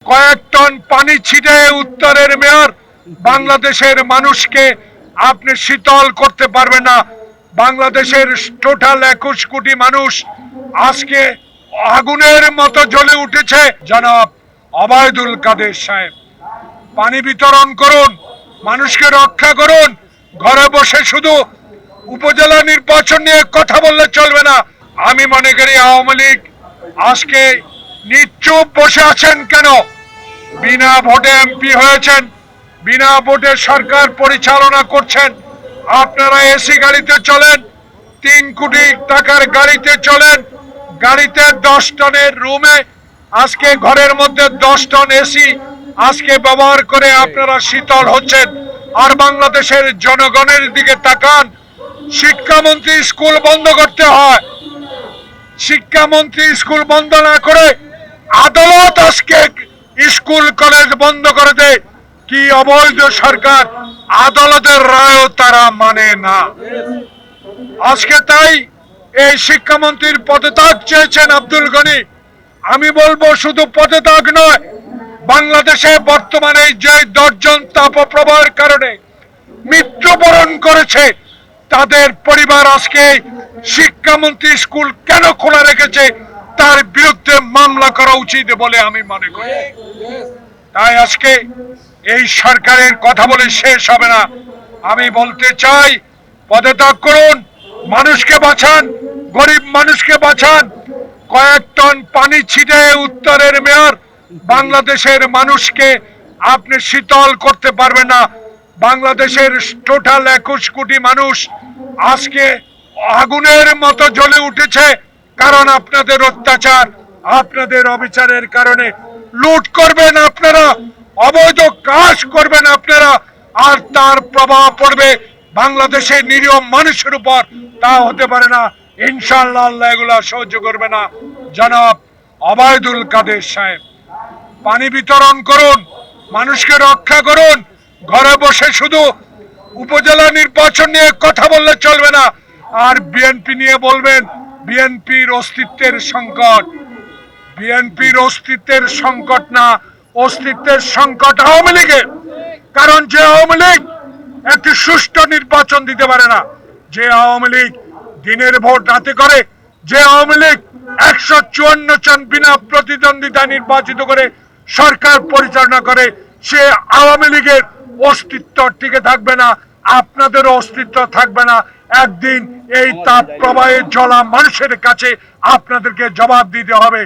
কয়েক টন পানি ছিটে উত্তরের মেয়র বাংলাদেশের মানুষকে আপনি শীতল করতে পারবেন না। বাংলাদেশের টোটাল 21 কোটি মানুষ আজকে আগুনের মতো জ্বলে উঠেছে। জনাব ওবায়দুল কাদের সাহেব, পানি বিতরণ করুন, মানুষকে রক্ষা করুন। ঘরে বসে শুধু উপজেলা নির্বাচন নিয়ে কথা বললে চলবে না। আমি মনে করি আওয়ামী লীগ আজকে নিশ্চুপ বসে আছেন কেন? বিনা ভোটে এমপি হয়েছেন, বিনা ভোটে সরকার পরিচালনা করছেন। আপনারা এসি গাড়িতে চলেন, 3 কোটি টাকার গাড়িতে চলেন, গাড়িতে 10 টনের রুমে আজকে ঘরের মধ্যে 10 টন এসি আজকে ব্যবহার করে আপনারা শীতল হচ্ছেন। আর বাংলাদেশের জনগণের দিকে তাকান, শিক্ষামন্ত্রী স্কুল বন্ধ করতে হয়, শিক্ষামন্ত্রী স্কুল বন্ধ না করে আদালত আজকে স্কুল কলেজ বন্ধ করে দেয়। কি অবৈধ সরকার! আদালতের রায়ও তারা মানে না। আজকে তাই এই শিক্ষামন্ত্রীর পদত্যাগ চেয়েছেন আব্দুল গনি। আমি বলবো শুধু পদত্যাগ নয়, বাংলাদেশে বর্তমানে যে 10 জন তাপপ্রবাহের কারণে মৃত্যুবরণ করেছে তাদের পরিবার আজকে শিক্ষামন্ত্রী স্কুল কেন খোলা রেখেছে তার বিরুদ্ধে মামলা করা উচিত বলে আমি মনে করি। তাই আজকে এই সরকারের কথা বলে শেষ হবে না। আমি বলতে চাই, পদত্যাগ করুন, মানুষকে বাঁচান, গরিব মানুষকে বাঁচান। কয়েক টন পানি ছিটে উত্তরের মেয়র বাংলাদেশের মানুষকে আপনি শীতল করতে পারবেন না। বাংলাদেশের টোটাল 21 কোটি মানুষ আজকে আগুনের মতো জ্বলে উঠেছে, কারণ আপনাদের অত্যাচার, আপনাদের অবিচারের কারণে। লুট করবেন আপনারা, অবৈধ কাজ করবেন আপনারা, আর তার প্রভাব পড়বে বাংলাদেশের নিরীহ মানুষের উপর। তা হতে পারে না। ইনশাআল্লাহ আল্লাহ এগুলা সহ্য করবে না। জনাব ওবায়দুল কাদের সাহেব, পানি বিতরণ করুন, মানুষকে রক্ষা করুন। ঘরে বসে শুধু উপজেলা নির্বাচন নিয়ে কথা বললে চলবে না। আর বিএনপি নিয়ে বলবেন বিএনপির অস্তিত্বের সংকট। বিএনপির অস্তিত্বের সংকট না, অস্তিত্বের সংকট আওয়ামী লীগের। কারণ যে আওয়ামী লীগ একটি সুষ্ঠু নির্বাচন দিতে পারে না, যে আওয়ামী লীগ দিনের ভোট রাতে করে, যে আওয়ামী লীগ 154 জন বিনা প্রতিদ্বন্দ্বিতা নির্বাচিত করে সরকার পরিচালনা করে, সে আওয়ামী লীগের অস্তিত্ব টিকে থাকবে না, আপনাদেরও অস্তিত্ব থাকবে না। একদিন এই তাপ প্রবাহে জ্বলা মানুষের কাছে আপনাদেরকে জবাব দিতে হবে।